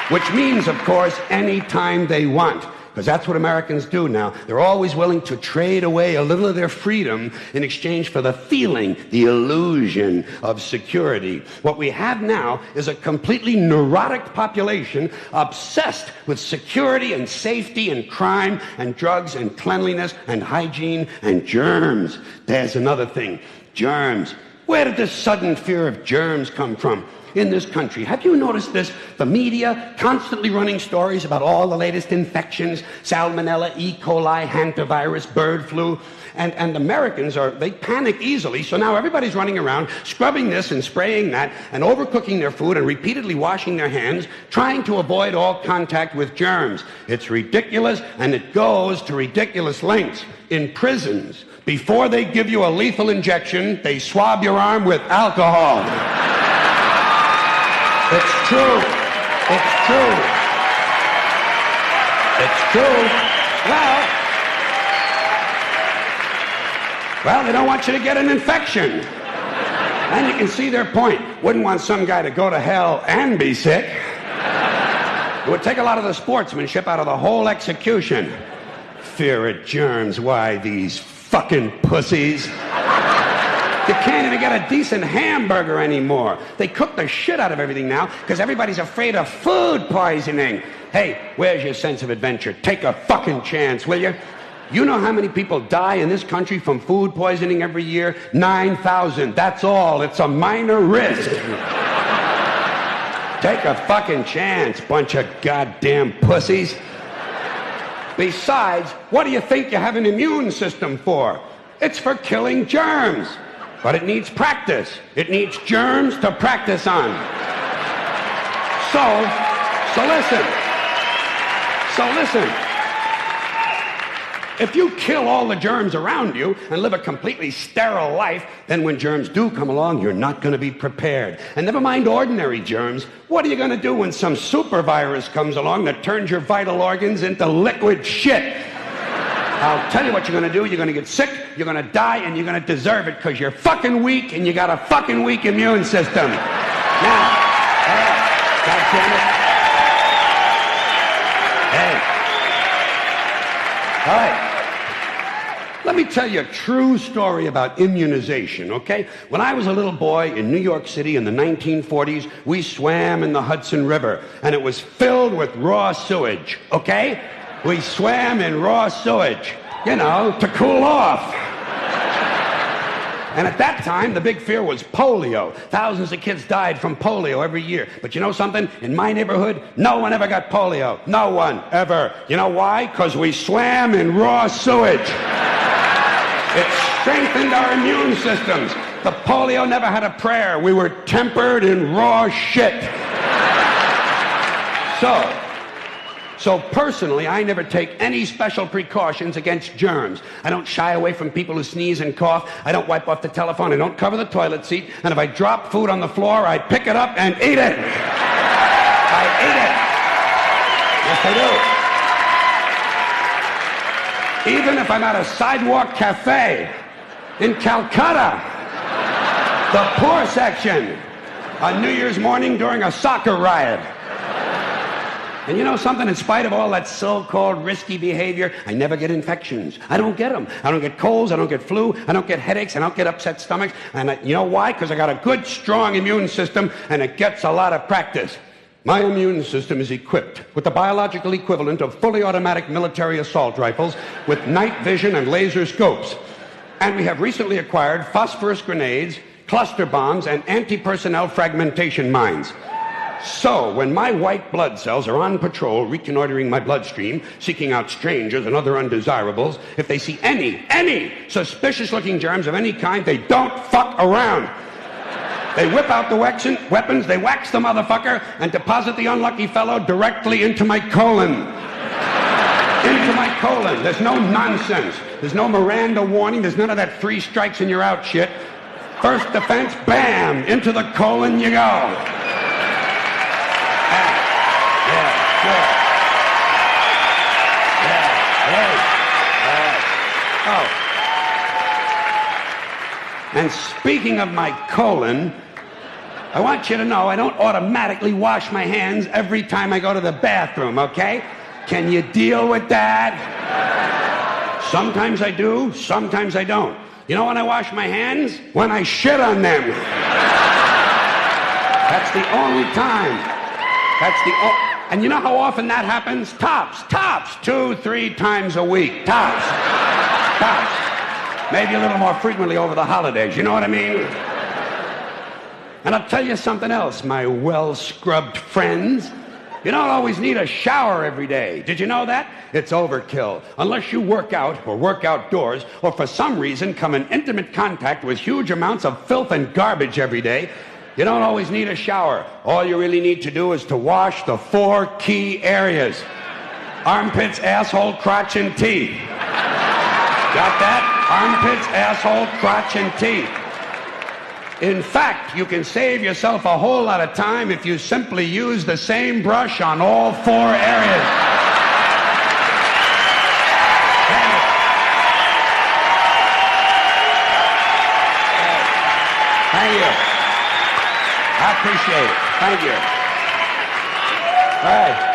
Which means, of course, anytime they want. Because that's what Americans do now. They're always willing to trade away a little of their freedom in exchange for the feeling, the illusion of security. What we have now is a completely neurotic population obsessed with security and safety and crime and drugs and cleanliness and hygiene and germs. There's another thing. Germs. Where did this sudden fear of germs come from? In this country. Have you noticed this? The media constantly running stories about all the latest infections, salmonella, E. coli, hantavirus, bird flu, and Americans they panic easily, so now everybody's running around scrubbing this and spraying that and overcooking their food and repeatedly washing their hands, trying to avoid all contact with germs. It's ridiculous, and it goes to ridiculous lengths. In prisons, before they give you a lethal injection, they swab your arm with alcohol. It's true. It's true. It's true. Well, they don't want you to get an infection. And you can see their point. Wouldn't want some guy to go to hell and be sick. It would take a lot of the sportsmanship out of the whole execution. Fear of germs. Why, these fucking pussies. You can't even get a decent hamburger anymore. They cook the shit out of everything now because everybody's afraid of food poisoning. Hey, where's your sense of adventure? Take a fucking chance, will you? You know how many people die in this country from food poisoning every year? 9,000. That's all. It's a minor risk. Take a fucking chance, bunch of goddamn pussies. Besides, what do you think you have an immune system for? It's for killing germs. But it needs practice. It needs germs to practice on. So listen. If you kill all the germs around you and live a completely sterile life, then when germs do come along, you're not going to be prepared. And never mind ordinary germs. What are you going to do when some super virus comes along that turns your vital organs into liquid shit? I'll tell you what you're going to do. You're going to get sick, you're going to die, and you're going to deserve it because you're fucking weak and you got a fucking weak immune system. Now, goddamn it. Hey. All right. Let me tell you a true story about immunization, okay? When I was a little boy in New York City in the 1940s, we swam in the Hudson River, and it was filled with raw sewage, okay? We swam in raw sewage, to cool off. And at that time, the big fear was polio. Thousands of kids died from polio every year. But you know something? In my neighborhood, no one ever got polio. No one, ever. You know why? Because we swam in raw sewage. It strengthened our immune systems. The polio never had a prayer. We were tempered in raw shit. So personally, I never take any special precautions against germs. I don't shy away from people who sneeze and cough. I don't wipe off the telephone. I don't cover the toilet seat. And if I drop food on the floor, I pick it up and eat it. I eat it. Yes, I do. Even if I'm at a sidewalk cafe in Calcutta, the poor section, on New Year's morning during a soccer riot. And you know something? In spite of all that so-called risky behavior, I never get infections. I don't get them. I don't get colds. I don't get flu. I don't get headaches. I don't get upset stomachs. And you know why? Because I got a good, strong immune system, and it gets a lot of practice. My immune system is equipped with the biological equivalent of fully automatic military assault rifles with night vision and laser scopes. And we have recently acquired phosphorus grenades, cluster bombs, and anti-personnel fragmentation mines. So, when my white blood cells are on patrol, reconnoitering my bloodstream, seeking out strangers and other undesirables, if they see any suspicious-looking germs of any kind, they don't fuck around. They whip out the weapons, they wax the motherfucker, and deposit the unlucky fellow directly into my colon. Into my colon. There's no nonsense. There's no Miranda warning. There's none of that 3 strikes and you're out shit. First defense, bam, into the colon you go. And speaking of my colon, I want you to know I don't automatically wash my hands every time I go to the bathroom, okay? Can you deal with that? Sometimes I do, sometimes I don't. You know when I wash my hands? When I shit on them. That's the only time. And you know how often that happens? Tops. 2-3 times a week. Tops. Maybe a little more frequently over the holidays, you know what I mean? And I'll tell you something else, my well-scrubbed friends. You don't always need a shower every day. Did you know that? It's overkill. Unless you work out or work outdoors or for some reason come in intimate contact with huge amounts of filth and garbage every day, you don't always need a shower. All you really need to do is to wash the 4 key areas. Armpits, asshole, crotch, and teeth. Got that? Armpits, asshole, crotch, and teeth. In fact, you can save yourself a whole lot of time if you simply use the same brush on all 4 areas. Thank you. I appreciate it. Thank you. All right.